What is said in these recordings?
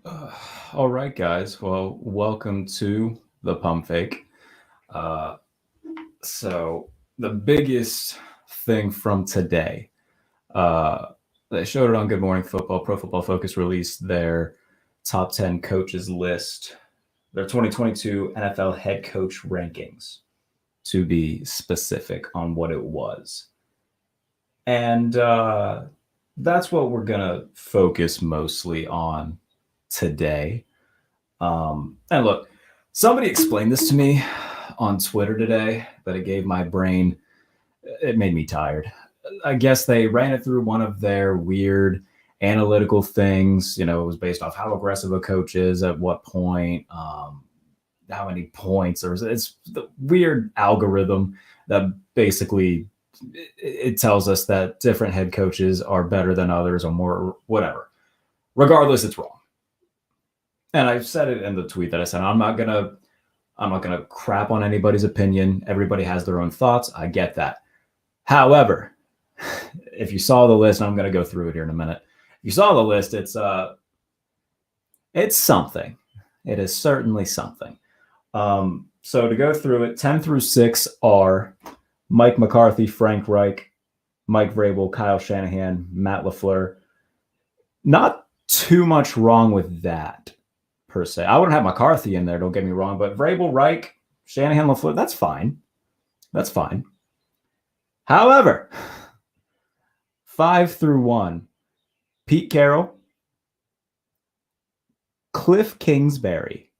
Uh, all right, guys. Well, welcome to the Pump Fake. Uh, so, the biggest thing from today, uh, they showed it on Good Morning Football. Pro Football Focus released their top 10 coaches list, their 2022 NFL head coach rankings, to be specific on what it was. And that's what we're going to focus mostly on today. And look, somebody explained this to me on Twitter today, but it gave my brain, it made me tired. I guess they ran it through one of their weird analytical things. You know, it was based off how aggressive a coach is at what point, how many points, or it's the weird algorithm that basically it tells us that different head coaches are better than others or more, whatever. Regardless, it's wrong. And I said it in the tweet that I said, I'm not gonna crap on anybody's opinion. Everybody has their own thoughts. I get that. However, if you saw the list, and I'm gonna go through it here in a minute. If you saw the list, it's something. It is certainly something. So to go through it, 10 through 6 are Mike McCarthy, Frank Reich, Mike Vrabel, Kyle Shanahan, Matt LaFleur. Not too much wrong with that per se. I wouldn't have McCarthy in there, don't get me wrong, but Vrabel, Reich, Shanahan, LaFleur, that's fine. That's fine. However, 5 through 1, Pete Carroll, Cliff Kingsbury,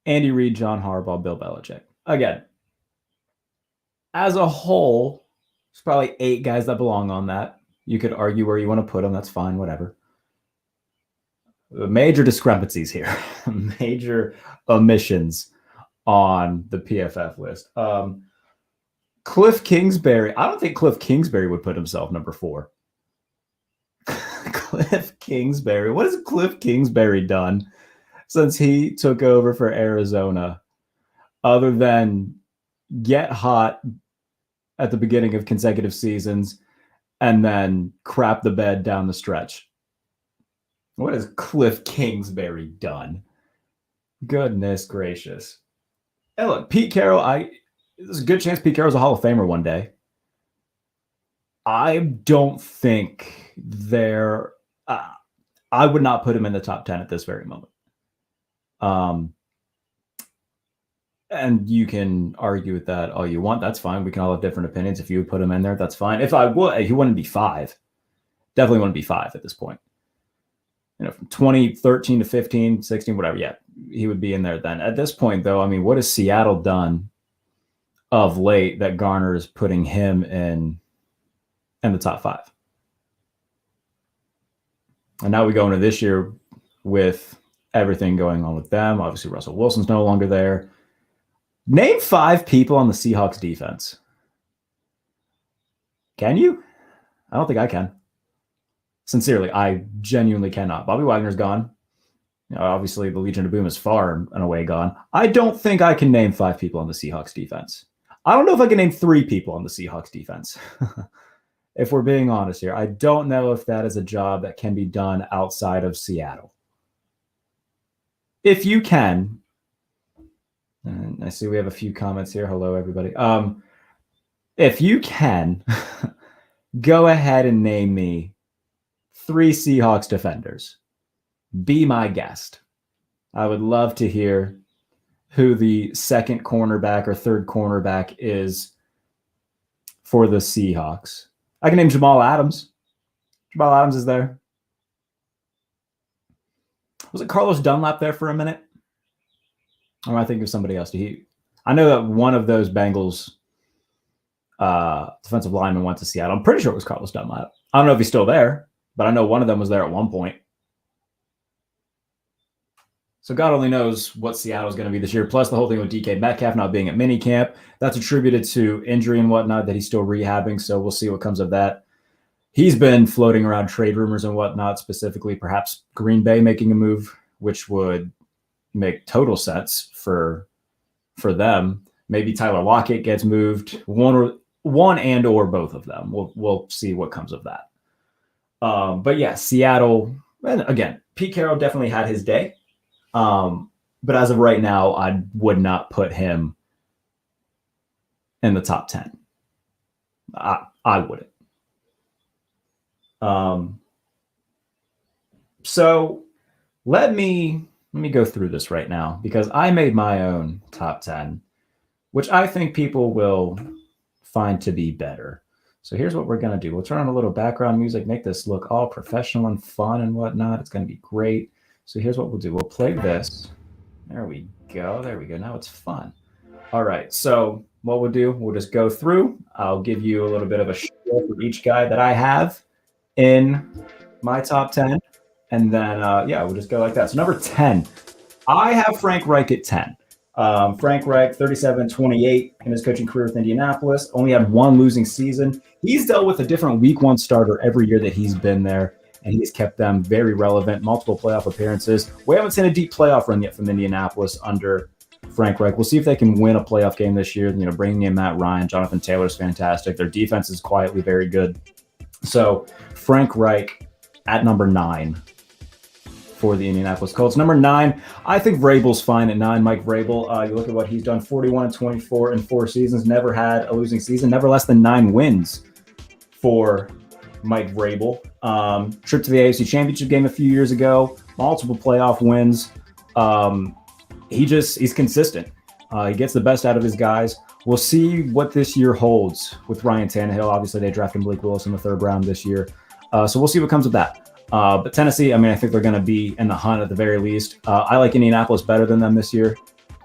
Andy Reid, John Harbaugh, Bill Belichick. Again, as a whole, there's probably 8 guys that belong on that. You could argue where you want to put them. That's fine, whatever. Major discrepancies here, major omissions on the PFF list. Cliff Kingsbury, I don't think Cliff Kingsbury would put himself number 4. Cliff Kingsbury, what has Cliff Kingsbury done since he took over for Arizona other than get hot at the beginning of consecutive seasons and then crap the bed down the stretch? What has Cliff Kingsbury done? Goodness gracious. Hey, look, Pete Carroll, there's a good chance Pete Carroll's a Hall of Famer one day. I don't think I would not put him in the top 10 at this very moment. And you can argue with that all you want. That's fine. We can all have different opinions. If you would put him in there, that's fine. If I would, he wouldn't be 5. Definitely wouldn't be 5 at this point. You know, from 2013 to 15, 16, whatever. Yeah, he would be in there then. At this point, though, I mean, what has Seattle done of late that garners putting him in the top 5? And now we go into this year with everything going on with them. Obviously, Russell Wilson's no longer there. Name 5 people on the Seahawks defense. Can you? I don't think I can. Sincerely, I genuinely cannot. Bobby Wagner's gone. You know, obviously, the Legion of Boom is far and away gone. I don't think I can name 5 people on the Seahawks defense. I don't know if I can name 3 people on the Seahawks defense. If we're being honest here, I don't know if that is a job that can be done outside of Seattle. If you can, and I see we have a few comments here. Hello, everybody. If you can, go ahead and name me 3 Seahawks defenders. Be my guest. I would love to hear who the second cornerback or third cornerback is for the Seahawks. I can name Jamal Adams. Jamal Adams is there. Was it Carlos Dunlap there for a minute? Or am I thinking of somebody else? I know that one of those Bengals defensive linemen went to Seattle. I'm pretty sure it was Carlos Dunlap. I don't know if he's still there, but I know one of them was there at one point. So God only knows what Seattle's going to be this year. Plus the whole thing with DK Metcalf not being at minicamp. That's attributed to injury and whatnot that he's still rehabbing. So we'll see what comes of that. He's been floating around trade rumors and whatnot, specifically perhaps Green Bay making a move, which would make total sense for them. Maybe Tyler Lockett gets moved. One or both of them. We'll see what comes of that. But yeah, Seattle And again, Pete Carroll definitely had his day. But as of right now, I would not put him in the top 10. I wouldn't. So let me go through this right now because I made my own top 10, which I think people will find to be better. So here's what we're going to do. We'll turn on a little background music, make this look all professional and fun and whatnot. It's going to be great. So here's what we'll do. We'll play this. There we go. There we go. Now it's fun. All right. So what we'll do, we'll just go through. I'll give you a little bit of a show for each guy that I have in my top 10. And then, yeah, we'll just go like that. So number 10, I have Frank Reich at 10. Frank Reich, 37-28 in his coaching career with Indianapolis, only had one losing season. He's dealt with a different week one starter every year that he's been there, and he's kept them very relevant, multiple playoff appearances. We haven't seen a deep playoff run yet from Indianapolis under Frank Reich. We'll see if they can win a playoff game this year. You know, bringing in Matt Ryan, Jonathan Taylor's fantastic. Their defense is quietly very good. So Frank Reich at number 9 for the Indianapolis Colts. Number 9, I think Vrabel's fine at 9. Mike Vrabel, you look at what he's done, 41-24 in 4 seasons, never had a losing season, never less than 9 wins for Mike Vrabel. Trip to the AFC Championship game a few years ago, multiple playoff wins. He's consistent. He gets the best out of his guys. We'll see what this year holds with Ryan Tannehill. Obviously, they drafted Blake Willis in the 3rd round this year. So we'll see what comes of that. But Tennessee, I mean, I think they're going to be in the hunt at the very least. I like Indianapolis better than them this year.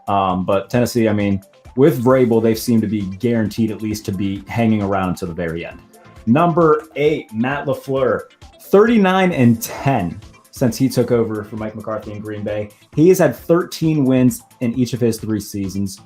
But Tennessee, I mean, with Vrabel, they seem to be guaranteed at least to be hanging around until the very end. Number 8, Matt LaFleur, 39-10 since he took over for Mike McCarthy in Green Bay. He has had 13 wins in each of his 3 seasons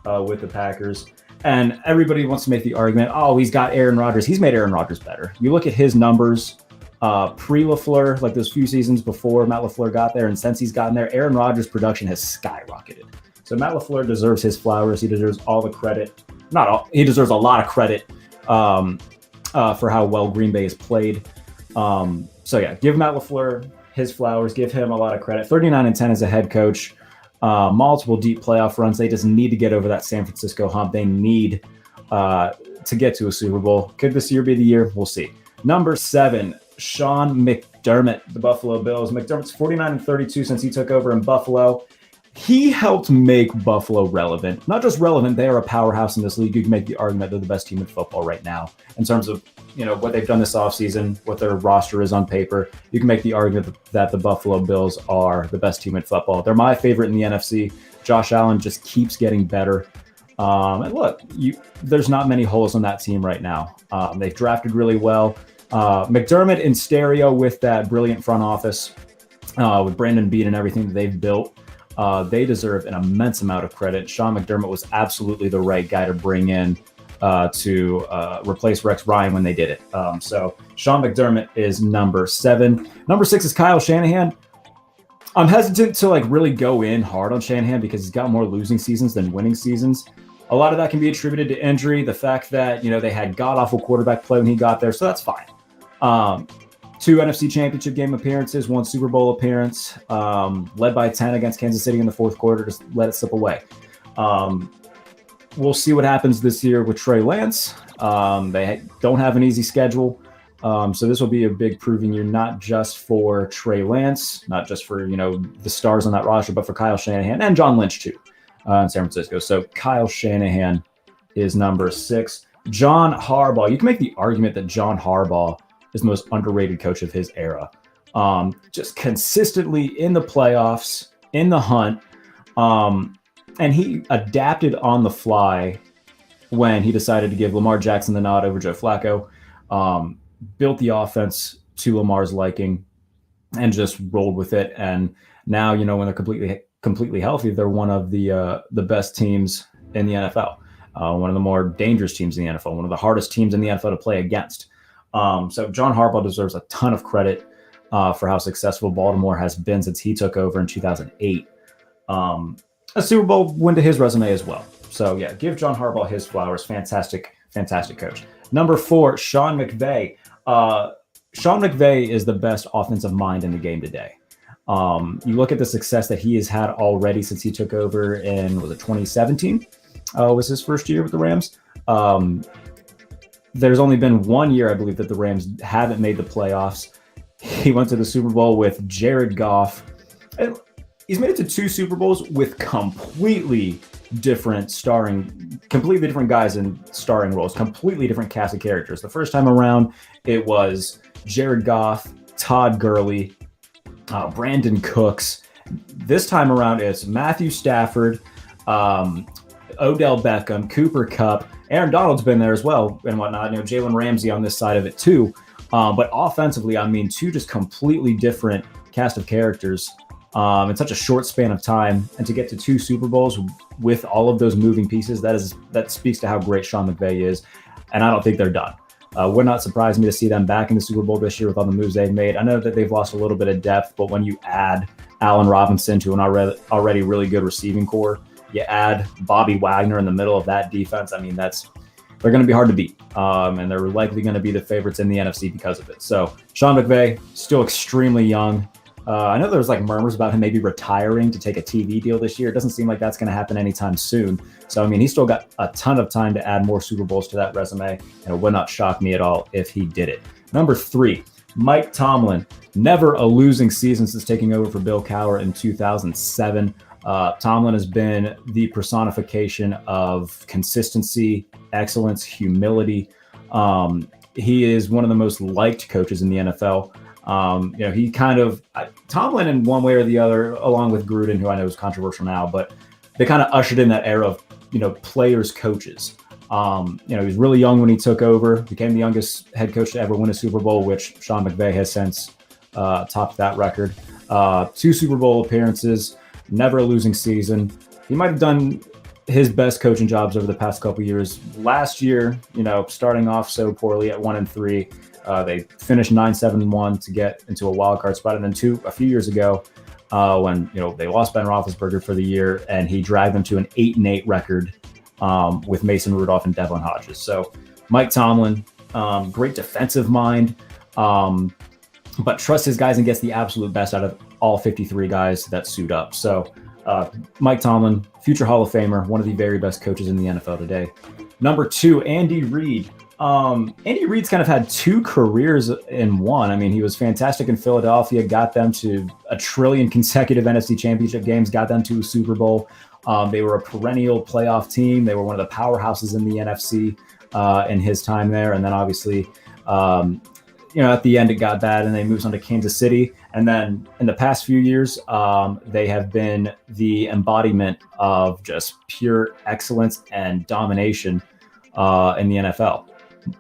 with the Packers. And everybody wants to make the argument, oh, he's got Aaron Rodgers. He's made Aaron Rodgers better. You look at his numbers pre-LaFleur, like those few seasons before Matt LaFleur got there, and since he's gotten there, Aaron Rodgers' production has skyrocketed. So Matt LaFleur deserves his flowers. He deserves all the credit. Not all. He deserves a lot of credit for how well Green Bay has played. So yeah, give Matt LaFleur his flowers. Give him a lot of credit. 39-10 as a head coach. Multiple deep playoff runs. They just need to get over that San Francisco hump. They need to get to a Super Bowl. Could this year be the year? We'll see. Number 7, Sean McDermott, the Buffalo Bills. McDermott's 49-32 since he took over in Buffalo. He helped make Buffalo relevant. Not just relevant, they are a powerhouse in this league. You can make the argument they're the best team in football right now. In terms of, you know, what they've done this offseason, what their roster is on paper, you can make the argument that the Buffalo Bills are the best team in football. They're my favorite in the NFC. Josh Allen just keeps getting better. And look, there's not many holes on that team right now. They've drafted really well. McDermott in stereo with that brilliant front office, with Brandon Beane and everything that they've built. They deserve an immense amount of credit. Sean McDermott was absolutely the right guy to bring in to replace Rex Ryan when they did it. So Sean McDermott is number 7. Number 6 is Kyle Shanahan. I'm hesitant to really go in hard on Shanahan because he's got more losing seasons than winning seasons. A lot of that can be attributed to injury, the fact that, they had god-awful quarterback play when he got there, so that's fine. 2 NFC Championship game appearances, 1 Super Bowl appearance, led by 10 against Kansas City in the 4th quarter, just let it slip away. We'll see what happens this year with Trey Lance. They don't have an easy schedule, so this will be a big proving year, not just for Trey Lance, not just for, the stars on that roster, but for Kyle Shanahan and John Lynch too in San Francisco. So Kyle Shanahan is number 6. John Harbaugh. You can make the argument that John Harbaugh is the most underrated coach of his era. Just consistently in the playoffs, in the hunt. And he adapted on the fly when he decided to give Lamar Jackson the nod over Joe Flacco. Built the offense to Lamar's liking and just rolled with it. And now, when they're completely healthy, they're one of the best teams in the NFL. One of the more dangerous teams in the NFL, one of the hardest teams in the NFL to play against. So John Harbaugh deserves a ton of credit for how successful Baltimore has been since he took over in 2008. A Super Bowl win to his resume as well. So yeah, give John Harbaugh his flowers. Fantastic, fantastic coach. Number 4, Sean McVay. Sean McVay is the best offensive mind in the game today. You look at the success that he has had already since he took over in, was it 2017? Was his first year with the Rams. There's only been 1 year, I believe, that the Rams haven't made the playoffs. He went to the Super Bowl with Jared Goff. And he's made it to 2 Super Bowls with completely different guys in starring roles, completely different cast of characters. The first time around, it was Jared Goff, Todd Gurley, Brandon Cooks. This time around, it's Matthew Stafford, Odell Beckham, Cooper Kupp. Aaron Donald's been there as well and whatnot. Jalen Ramsey on this side of it too. But offensively, I mean, 2 just completely different cast of characters in such a short span of time. And to get to 2 Super Bowls with all of those moving pieces, that speaks to how great Sean McVay is. And I don't think they're done. Would not surprise me to see them back in the Super Bowl this year with all the moves they've made. I know that they've lost a little bit of depth, but when you add Allen Robinson to an already really good receiving core, you add Bobby Wagner in the middle of that defense. I mean, they're going to be hard to beat, and they're likely going to be the favorites in the NFC because of it. So Sean McVay, still extremely young. I know there was murmurs about him maybe retiring to take a TV deal this year. It doesn't seem like that's going to happen anytime soon. So, I mean, he's still got a ton of time to add more Super Bowls to that resume, and it would not shock me at all if he did it. Number 3, Mike Tomlin. Never a losing season since taking over for Bill Cowher in 2007. Tomlin has been the personification of consistency, excellence, humility. He is one of the most liked coaches in the NFL. Tomlin in one way or the other, along with Gruden, who I know is controversial now, but they kind of ushered in that era of, players, coaches. He was really young when he took over, became the youngest head coach to ever win a Super Bowl, which Sean McVay has since topped that record. 2 Super Bowl appearances, never a losing season. He might have done his best coaching jobs over the past couple of years. Last year, starting off so poorly at 1-3, they finished 9-7-1 to get into a wild card spot, and then a few years ago, when they lost Ben Roethlisberger for the year, and he dragged them to an 8-8 record with Mason Rudolph and Devlin Hodges. So Mike Tomlin, great defensive mind, but trusts his guys and gets the absolute best out of all 53 guys that suit up. So Mike Tomlin, future Hall of Famer, one of the very best coaches in the NFL today. Number 2, Andy Reid. Andy Reid's kind of had 2 careers in one. I mean, he was fantastic in Philadelphia, got them to 1 trillion consecutive NFC championship games, got them to a Super Bowl. They were a perennial playoff team. They were one of the powerhouses in the NFC in his time there. And then obviously, at the end it got bad and they moved on to Kansas City. And then in the past few years, they have been the embodiment of just pure excellence and domination in the NFL.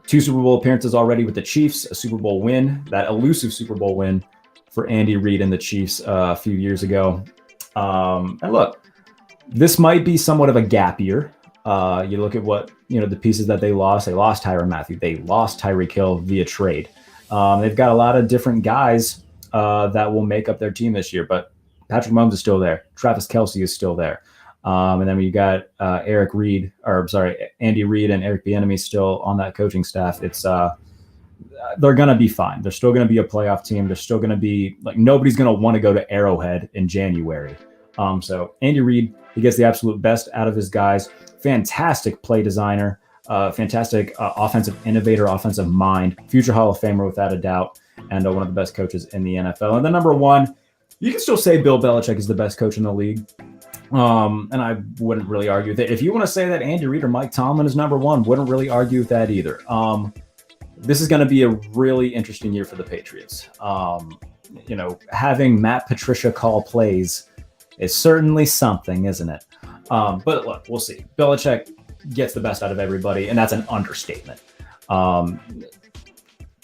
2 Super Bowl appearances already with the Chiefs, a Super Bowl win, that elusive Super Bowl win for Andy Reid and the Chiefs a few years ago. And look, this might be somewhat of a gap year. You look at what, the pieces that they lost. They lost Tyrann Mathieu. They lost Tyreek Hill via trade. They've got a lot of different guys that will make up their team this year, but Patrick Mahomes is still there. Travis Kelce is still there. And then we got Andy Reid and Eric Bieniemy still on that coaching staff. They're going to be fine. They're still going to be a playoff team. They're still going to be nobody's going to want to go to Arrowhead in January. So Andy Reid, he gets the absolute best out of his guys. Fantastic play designer, fantastic offensive innovator, offensive mind, future Hall of Famer without a doubt, and one of the best coaches in the NFL. And then number 1, you can still say Bill Belichick is the best coach in the league. And I wouldn't really argue with it. If you want to say that Andy Reid or Mike Tomlin is number 1, wouldn't really argue with that either. This is going to be a really interesting year for the Patriots. Having Matt Patricia call plays is certainly something, isn't it? But look, we'll see. Belichick gets the best out of everybody, and that's an understatement.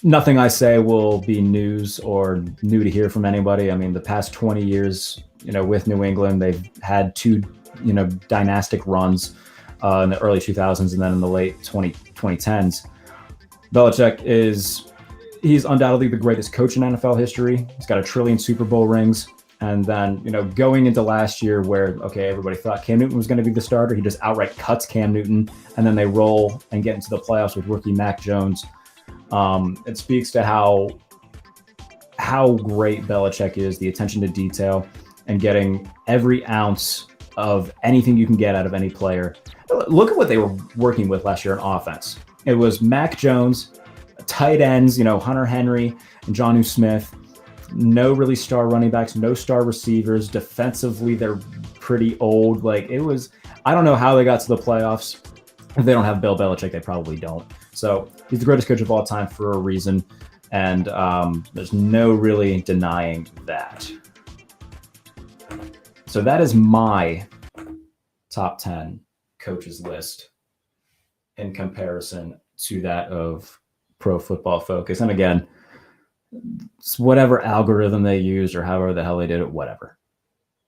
Nothing I say will be news or new to hear from anybody. I mean, the past 20 years, with New England, they've had 2, dynastic runs in the early 2000s and then in the late 2010s. Belichick he's undoubtedly the greatest coach in NFL history. He's got 1 trillion Super Bowl rings. And then, going into last year where, everybody thought Cam Newton was going to be the starter, he just outright cuts Cam Newton, and then they roll and get into the playoffs with rookie Mac Jones. It speaks to how how great Belichick is, the attention to detail, and getting every ounce of anything you can get out of any player. Look at what they were working with last year on offense. It was Mac Jones, tight ends, Hunter Henry and Jonnu Smith. No really star running backs, no star receivers. Defensively, they're pretty old. I don't know how they got to the playoffs. If they don't have Bill Belichick, they probably don't. So he's the greatest coach of all time for a reason. And there's no really denying that. So that is my top 10 coaches list in comparison to that of Pro Football Focus. And again, whatever algorithm they used or however the hell they did it, whatever.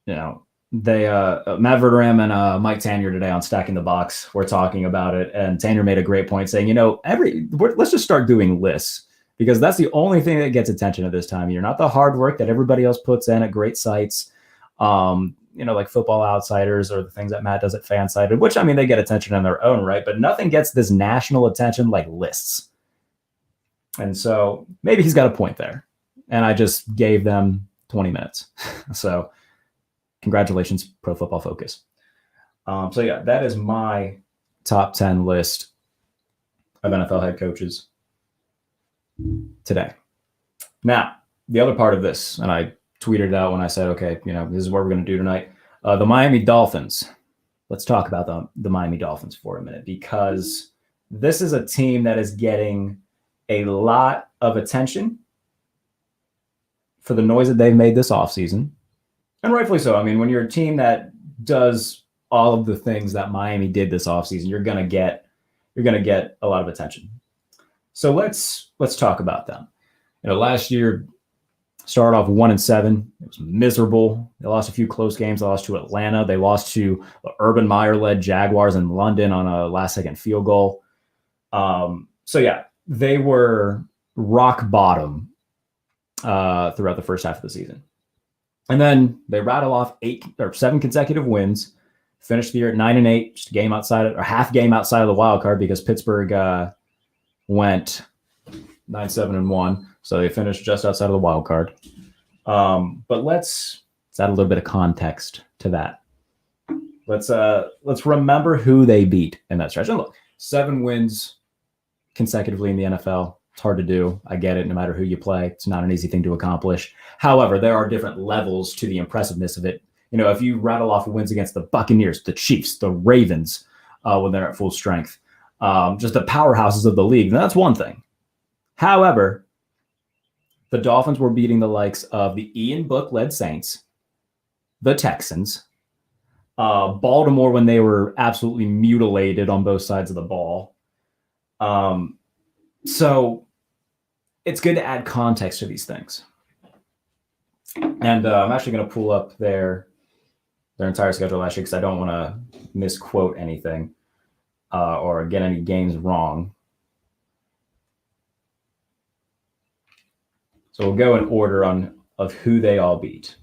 They Matt Verderam and Mike Tanier today on Stacking the Box were talking about it, and Tanier made a great point saying, let's just start doing lists, because that's the only thing that gets attention at this time of year. Not the hard work that everybody else puts in at great sites, like Football Outsiders or the things that Matt does at Fansided, which, they get attention in their own right, but nothing gets this national attention like lists. And so maybe he's got a point there. And I just gave them 20 minutes. So congratulations, Pro Football Focus. That is my top 10 list of NFL head coaches today. Now, the other part of this, and I tweeted it out when I said, okay, this is what we're going to do tonight. The Miami Dolphins. Let's talk about the Miami Dolphins for a minute, because this is a team that is getting a lot of attention for the noise that they've made this offseason. And rightfully so. When you're a team that does all of the things that Miami did this offseason, you're going to get a lot of attention. So let's talk about them. Last year started off 1-7. It was miserable. They lost a few close games. They lost to Atlanta. They lost to the Urban Meyer-led Jaguars in London on a last-second field goal. They were rock bottom throughout the first half of the season. And then they rattle off 7 consecutive wins, finished the year at 9-8, just half game outside of the wild card, because Pittsburgh went 9-7-1. So they finished just outside of the wild card. But let's add a little bit of context to that. Let's remember who they beat in that stretch. And look, 7 wins consecutively in the NFL. It's hard to do. I get it. No matter who you play, it's not an easy thing to accomplish. However, there are different levels to the impressiveness of it. If you rattle off wins against the Buccaneers, the Chiefs, the Ravens, when they're at full strength, just the powerhouses of the league, then that's one thing. However, the Dolphins were beating the likes of the Ian Book-led Saints, the Texans, Baltimore when they were absolutely mutilated on both sides of the ball. So it's good to add context to these things. And I'm actually going to pull up their entire schedule last year, because I don't want to misquote anything or get any games wrong. So we'll go in order of who they all beat.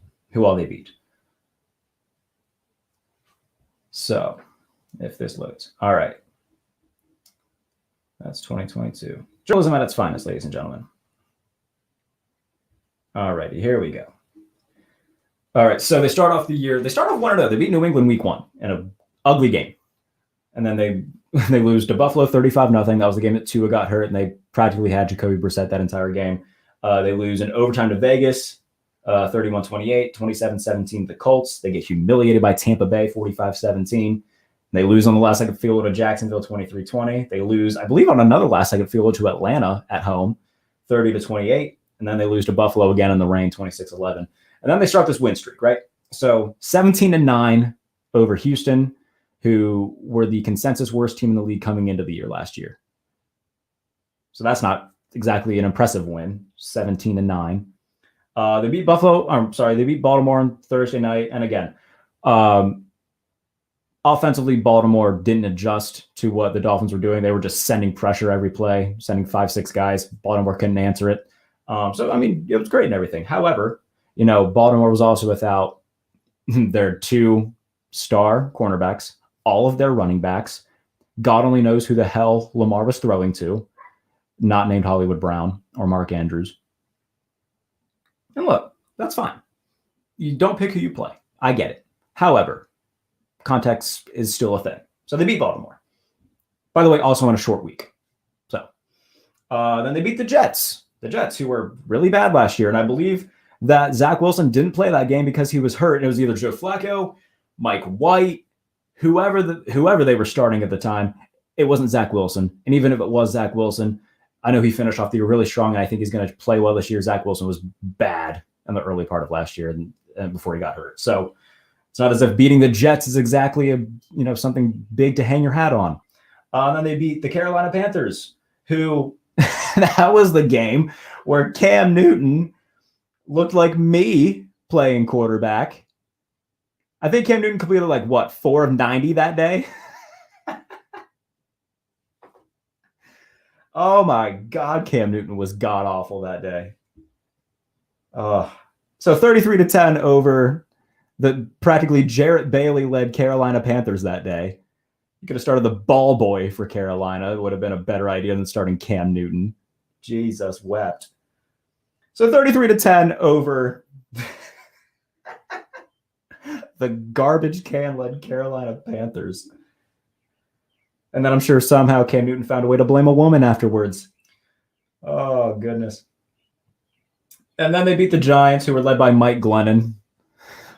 So if this loads. All right. That's 2022. Journalism at its finest, ladies and gentlemen. All righty, here we go. All right, so they start off 1-0. They beat New England week 1 in an ugly game. And then they lose to Buffalo 35-0. That was the game that Tua got hurt, and they practically had Jacoby Brissett that entire game. They lose in overtime to Vegas, 31-28, 27-17 the Colts. They get humiliated by Tampa Bay, 45-17. They lose on the last-second field goal to Jacksonville, 23-20. They lose, I believe, on another last-second field goal to Atlanta at home, 30-28. And then they lose to Buffalo again in the rain, 26-11. And then they start this win streak, right? So 17-9 over Houston, who were the consensus worst team in the league coming into the year last year. So that's not exactly an impressive win, 17-9. They beat Baltimore on Thursday night. And again, offensively, Baltimore didn't adjust to what the Dolphins were doing. They were just sending pressure every play, sending 5-6 guys. Baltimore couldn't answer it. It was great and everything. However, Baltimore was also without their 2 star cornerbacks, all of their running backs. God only knows who the hell Lamar was throwing to, not named Hollywood Brown or Mark Andrews. And look, that's fine. You don't pick who you play. I get it. However, context is still a thing. So they beat Baltimore. By the way, also on a short week. So then they beat the Jets. The Jets, who were really bad last year. And I believe that Zach Wilson didn't play that game because he was hurt. And it was either Joe Flacco, Mike White, whoever they were starting at the time. It wasn't Zach Wilson. And even if it was Zach Wilson, I know he finished off the year really strong, and I think he's going to play well this year. Zach Wilson was bad in the early part of last year and before he got hurt. So it's not as if beating the Jets is exactly something big to hang your hat on. And then they beat the Carolina Panthers, who that was the game where Cam Newton looked like me playing quarterback. I think Cam Newton completed 4 of 90 that day. Oh my God, Cam Newton was god awful that day. So 33-10 over the practically Jarrett Bailey led Carolina Panthers that day. You could have started the ball boy for Carolina. It would have been a better idea than starting Cam Newton. Jesus wept. So 33-10 over the garbage can led Carolina Panthers. And then I'm sure somehow Cam Newton found a way to blame a woman afterwards. Oh, goodness. And then they beat the Giants, who were led by Mike Glennon.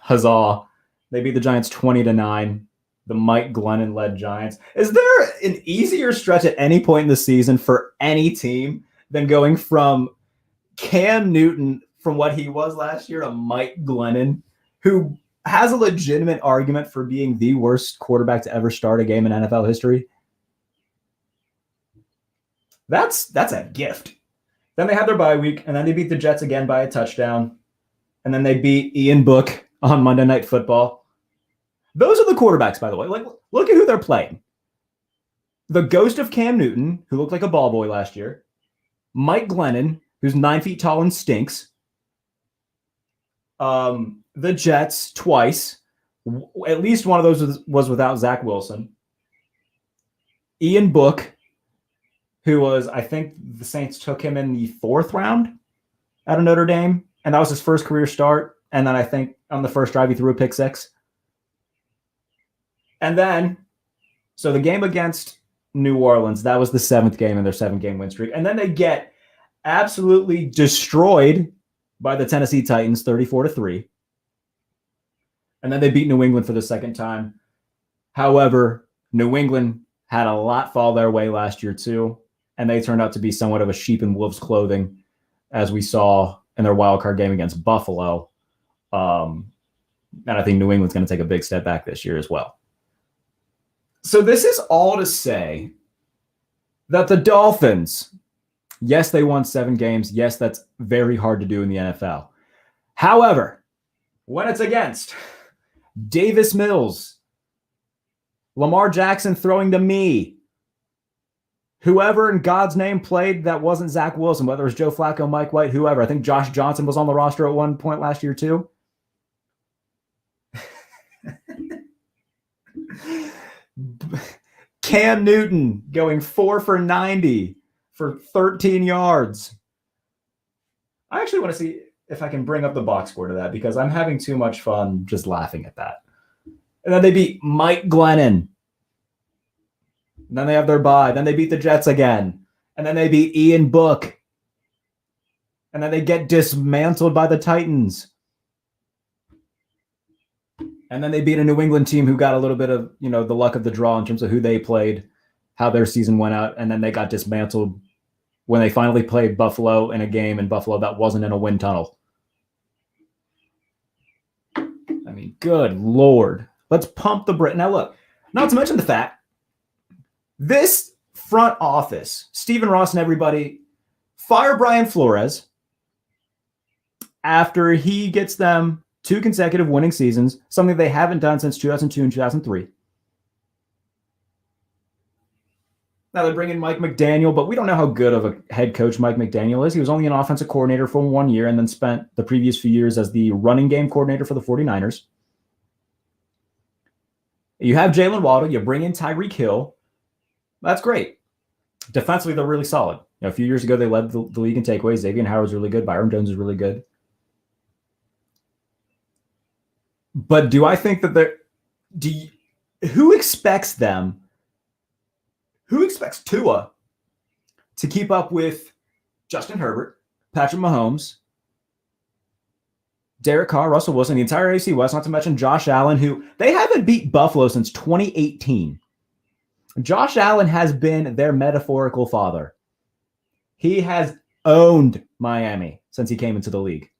Huzzah. They beat the Giants 20-9. The Mike Glennon-led Giants. Is there an easier stretch at any point in the season for any team than going from Cam Newton, from what he was last year, to Mike Glennon, who has a legitimate argument for being the worst quarterback to ever start a game in NFL history? That's a gift. Then they had their bye week, and then they beat the Jets again by a touchdown. And then they beat Ian Book on Monday Night Football. Those are the quarterbacks, by the way. Look at who they're playing. The ghost of Cam Newton, who looked like a ball boy last year. Mike Glennon, who's 9 feet tall and stinks. The Jets twice. At least one of those was without Zach Wilson. Ian Book, who was, I think the Saints took him in the 4th round out of Notre Dame. And that was his first career start. And then I think on the first drive, he threw a pick 6. And then, so the game against New Orleans, that was the 7th game in their 7-game win streak. And then they get absolutely destroyed by the Tennessee Titans, 34-3. And then they beat New England for the second time. However, New England had a lot fall their way last year too. And they turned out to be somewhat of a sheep in wolves' clothing, as we saw in their wild card game against Buffalo. And I think New England's going to take a big step back this year as well. So this is all to say that the Dolphins, yes, they won 7 games. Yes, that's very hard to do in the NFL. However, when it's against Davis Mills, Lamar Jackson throwing to me, whoever in God's name played that wasn't Zach Wilson, whether it was Joe Flacco, Mike White, whoever. I think Josh Johnson was on the roster at one point last year too. Cam Newton going 4 for 90 for 13 yards. I actually want to see if I can bring up the box score to that, because I'm having too much fun just laughing at that. And then they beat Mike Glennon. And then they have their bye. Then they beat the Jets again. And then they beat Ian Book. And then they get dismantled by the Titans. And then they beat a New England team who got a little bit of, the luck of the draw in terms of who they played, how their season went out. And then they got dismantled when they finally played Buffalo in a game in Buffalo that wasn't in a wind tunnel. I mean, good Lord. Let's pump the Brit. Now, look, not to mention the fact, this front office, Stephen Ross and everybody, fire Brian Flores after he gets them 2 consecutive winning seasons, something they haven't done since 2002 and 2003. Now they bring in Mike McDaniel, but we don't know how good of a head coach Mike McDaniel is. He was only an offensive coordinator for 1 year and then spent the previous few years as the running game coordinator for the 49ers. You have Jalen Waddle. You bring in Tyreek Hill. That's great. Defensively, they're really solid. A few years ago, they led the league in takeaways. Xavier Howard's really good. Byron Jones is really good. But do I think that who expects them? Who expects Tua to keep up with Justin Herbert, Patrick Mahomes, Derek Carr, Russell Wilson, the entire AC West, not to mention Josh Allen, who they haven't beat Buffalo since 2018. Josh Allen has been their metaphorical father. He has owned Miami since he came into the league.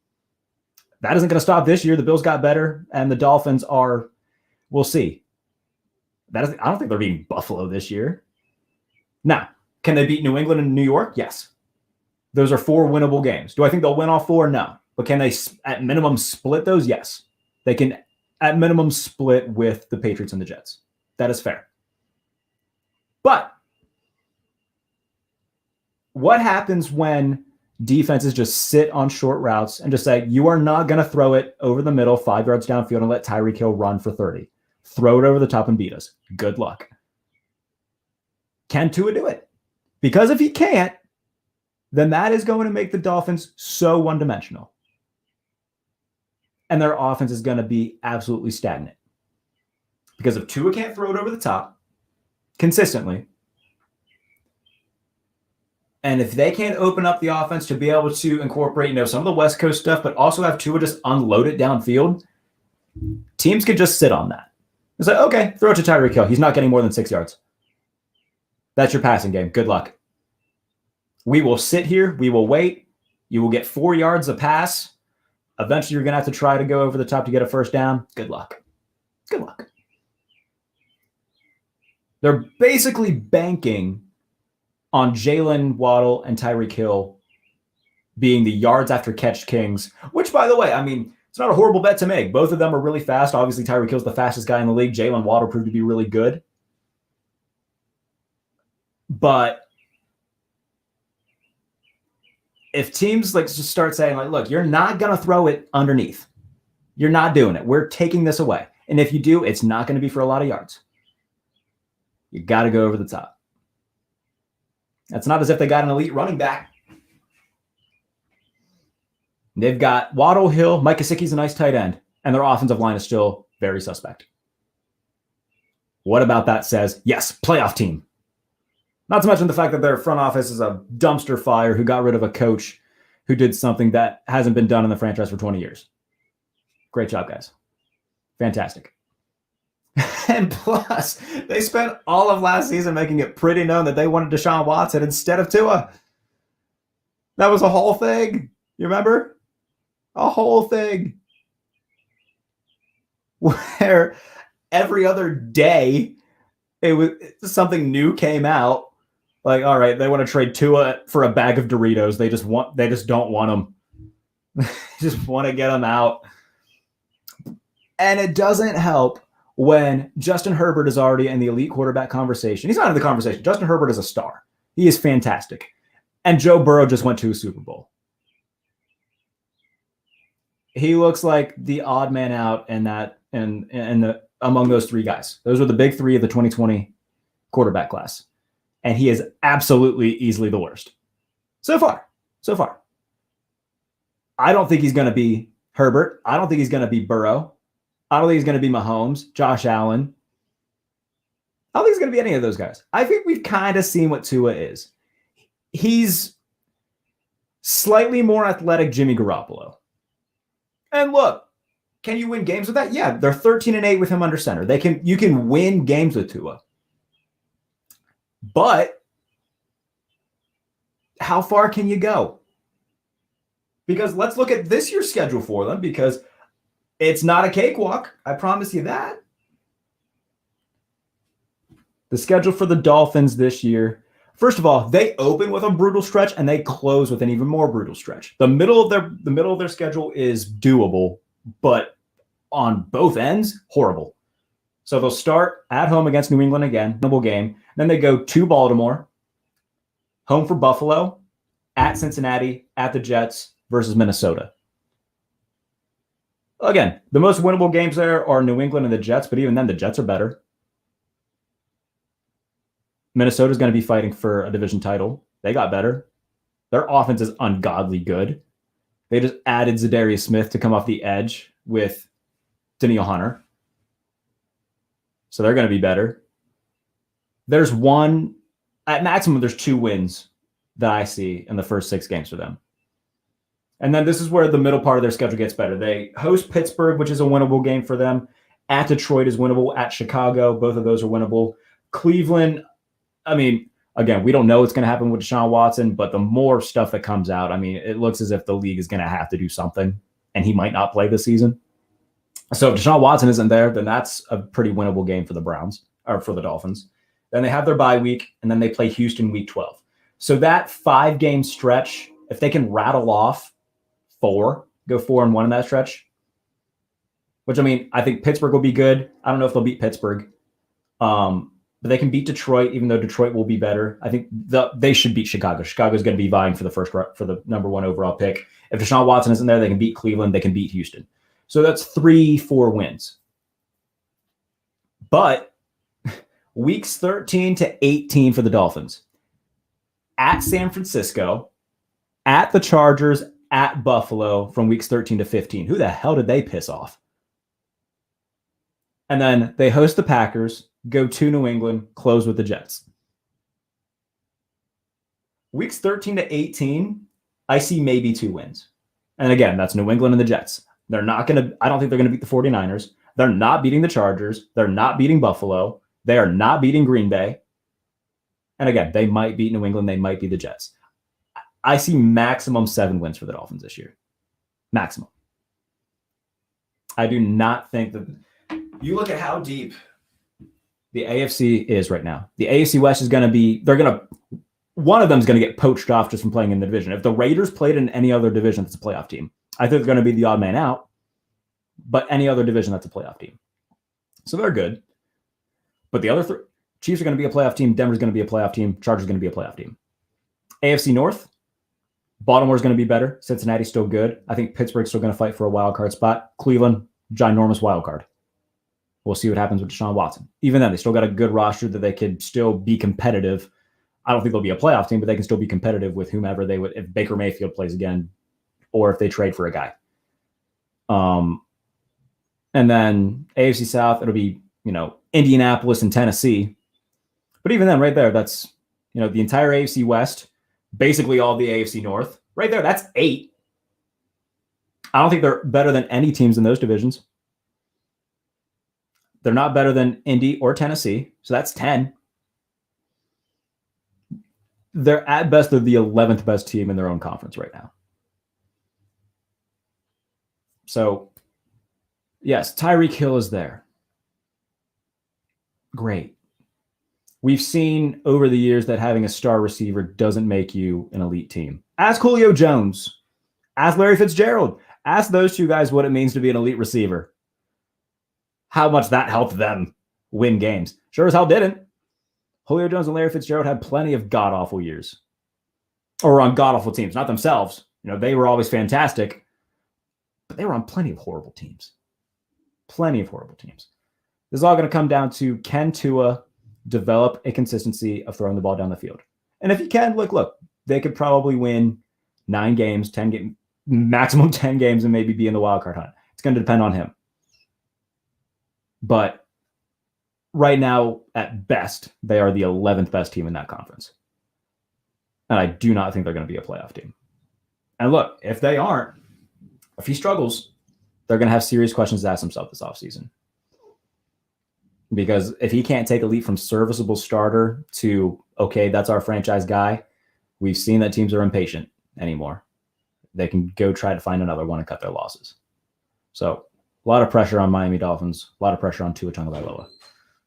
That isn't going to stop this year. The Bills got better, and the Dolphins are, we'll see. I don't think they're beating Buffalo this year. Now, can they beat New England and New York? Yes. Those are 4 winnable games. Do I think they'll win all 4? No. But can they, at minimum, split those? Yes. They can, at minimum, split with the Patriots and the Jets. That is fair. But what happens when defenses just sit on short routes and just say, you are not going to throw it over the middle 5 yards downfield and let Tyreek Hill run for 30. Throw it over the top and beat us. Good luck. Can Tua do it? Because if he can't, then that is going to make the Dolphins so one-dimensional. And their offense is going to be absolutely stagnant. Because if Tua can't throw it over the top consistently, and if they can't open up the offense to be able to incorporate, some of the West Coast stuff, but also have Tua just unload it downfield, teams could just sit on that. It's like, okay, throw it to Tyreek Hill. He's not getting more than 6 yards. That's your passing game. Good luck. We will sit here. We will wait. You will get 4 yards a pass. Eventually, you're going to have to try to go over the top to get a first down. Good luck. Good luck. They're basically banking on Jalen Waddle and Tyreek Hill being the yards after catch kings, which, by the way, it's not a horrible bet to make. Both of them are really fast. Obviously, Tyreek Hill's the fastest guy in the league. Jalen Waddle proved to be really good. But if teams just start saying, look, you're not going to throw it underneath. You're not doing it. We're taking this away. And if you do, it's not going to be for a lot of yards. You got to go over the top. That's not as if they got an elite running back. They've got Waddle, Hill, Mike Gesicki's a nice tight end, and their offensive line is still very suspect. What about that says, yes, playoff team? Not to mention the fact that their front office is a dumpster fire who got rid of a coach who did something that hasn't been done in the franchise for 20 years. Great job, guys. Fantastic. And plus, they spent all of last season making it pretty known that they wanted Deshaun Watson instead of Tua. That was a whole thing. You remember? A whole thing. Where every other day, something new came out. Like, all right, they want to trade Tua for a bag of Doritos. They just don't want them. They just want to get them out. And it doesn't help when Justin Herbert is already in the elite quarterback conversation. He's not in the conversation. Justin Herbert is a star. He is fantastic. And Joe Burrow just went to a Super Bowl. He looks like the odd man out among those 3 guys. Those are the big 3 of the 2020 quarterback class. And he is absolutely easily the worst. So far. I don't think he's going to be Herbert. I don't think he's going to be Burrow. I don't think he's going to be Mahomes, Josh Allen. I don't think he's going to be any of those guys. I think we've kind of seen what Tua is. He's slightly more athletic Jimmy Garoppolo. And look, can you win games with that? Yeah, they're 13-8 with him under center. You can win games with Tua. But how far can you go? Because let's look at this year's schedule for them, because it's not a cakewalk. I promise you that. The schedule for the Dolphins this year, first of all, they open with a brutal stretch and they close with an even more brutal stretch. The middle of their schedule is doable, but on both ends, horrible. So they'll start at home against New England again, double game. Then they go to Baltimore, home for Buffalo, at Cincinnati, at the Jets versus Minnesota. Again, the most winnable games there are New England and the Jets, but even then the Jets are better. Minnesota's going to be fighting for a division title. They got better. Their offense is ungodly good. They just added Zadarius Smith to come off the edge with Danielle Hunter. So they're going to be better. There's one, at maximum, there's 2 wins that I see in the first 6 games for them. And then this is where the middle part of their schedule gets better. They host Pittsburgh, which is a winnable game for them. At Detroit is winnable. At Chicago, both of those are winnable. Cleveland, I mean, again, we don't know what's going to happen with Deshaun Watson, but the more stuff that comes out, I mean, it looks as if the league is going to have to do something, and he might not play this season. So if Deshaun Watson isn't there, then that's a pretty winnable game for the Browns, or for the Dolphins. Then they have their bye week, and then they play Houston week 12. So that 5-game stretch, if they can rattle off 4, go 4-1 in that stretch, which, I mean, I think Pittsburgh will be good. I don't know if they'll beat Pittsburgh. But they can beat Detroit, even though Detroit will be better. I think they should beat Chicago. Chicago's going to be vying for the number 1 overall pick. If Deshaun Watson isn't there, they can beat Cleveland. They can beat Houston. So that's 3-4 wins. But weeks 13 to 18 for the Dolphins. At San Francisco, at the Chargers, at Buffalo from weeks 13 to 15. Who the hell did they piss off? And then they host the Packers, go to New England, close with the Jets. Weeks 13 to 18, I see maybe 2 wins. And again, that's New England and the Jets. I don't think they're going to beat the 49ers. They're not beating the Chargers. They're not beating Buffalo. They are not beating Green Bay. And again, they might beat New England. They might beat the Jets. I see maximum 7 wins for the Dolphins this year. Maximum. I do not think that... You look at how deep the AFC is right now. The AFC West is going to be... One of them is going to get poached off just from playing in the division. If the Raiders played in any other division that's a playoff team, I think they're going to be the odd man out. But any other division that's a playoff team. So they're good. But the other 3... Chiefs are going to be a playoff team. Denver's going to be a playoff team. Chargers are going to be a playoff team. AFC North... Baltimore's going to be better. Cincinnati's still good. I think Pittsburgh's still going to fight for a wild card spot. Cleveland, ginormous wild card. We'll see what happens with Deshaun Watson. Even then, they still got a good roster that they could still be competitive. I don't think they'll be a playoff team, but they can still be competitive with whomever they would, if Baker Mayfield plays again, or if they trade for a guy. And then AFC South, it'll be, Indianapolis and Tennessee. But even then, right there, that's, the entire AFC West, basically all the AFC North. Right there, that's 8. I don't think they're better than any teams in those divisions. They're not better than Indy or Tennessee, so that's 10. They're at best, they're the 11th best team in their own conference right now. So, yes, Tyreek Hill is there. Great. We've seen over the years that having a star receiver doesn't make you an elite team. Ask Julio Jones. Ask Larry Fitzgerald. Ask those 2 guys what it means to be an elite receiver. How much that helped them win games. Sure as hell didn't. Julio Jones and Larry Fitzgerald had plenty of god-awful years. Or on god-awful teams. Not themselves. They were always fantastic. But they were on plenty of horrible teams. Plenty of horrible teams. This is all going to come down to, can Tua develop a consistency of throwing the ball down the field? And if he can, look, they could probably win 9 games, 10 games, maximum 10 games, and maybe be in the wild card hunt. It's going to depend on him. But right now, at best, they are the 11th best team in that conference. And I do not think they're going to be a playoff team. And look, if they aren't, if he struggles, they're going to have serious questions to ask themselves this offseason. Because if he can't take a leap from serviceable starter to, okay, that's our franchise guy, we've seen that teams are impatient anymore. They can go try to find another one and cut their losses. So a lot of pressure on Miami Dolphins, a lot of pressure on Tua Tagovailoa.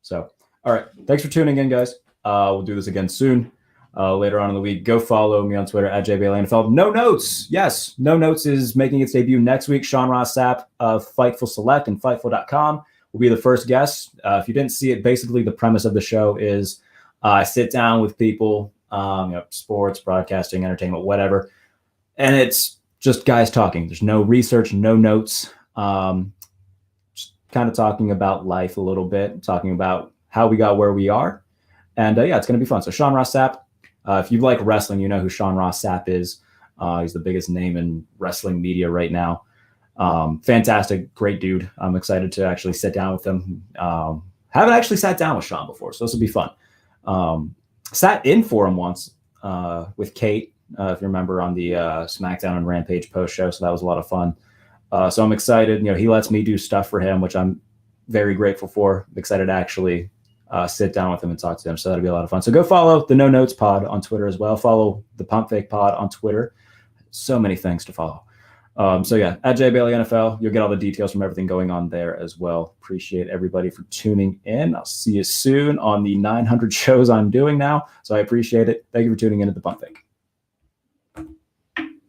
So, all right, thanks for tuning in, guys. We'll do this again soon. Later on in the week, go follow me on Twitter at JBaileyNFL. No Notes. Yes, No Notes is making its debut next week. Sean Ross Sapp of Fightful Select and Fightful.com will be the first guest. If you didn't see it, basically the premise of the show is I sit down with people, sports, broadcasting, entertainment, whatever, and it's just guys talking. There's no research, no notes, just kind of talking about life a little bit, talking about how we got where we are. And it's going to be fun. So Sean Ross Sapp, if you like wrestling, you know who Sean Ross Sapp is. He's the biggest name in wrestling media right now. Fantastic, great dude. I'm excited to actually sit down with him. Haven't actually sat down with Sean before, so this will be fun. Sat in for him once with Kate, if you remember, on the SmackDown and Rampage post show, so that was a lot of fun. So I'm excited. He lets me do stuff for him, which I'm very grateful for. I'm excited to actually sit down with him and talk to him. So that'll be a lot of fun. So go follow the No Notes Pod on Twitter as well. Follow the Pump Fake Pod on Twitter. So many things to follow. So yeah, at Jay Bailey NFL, you'll get all the details from everything going on there as well. Appreciate everybody for tuning in. I'll see you soon on the 900 shows I'm doing now. So I appreciate it. Thank you for tuning in to the Pump Fake.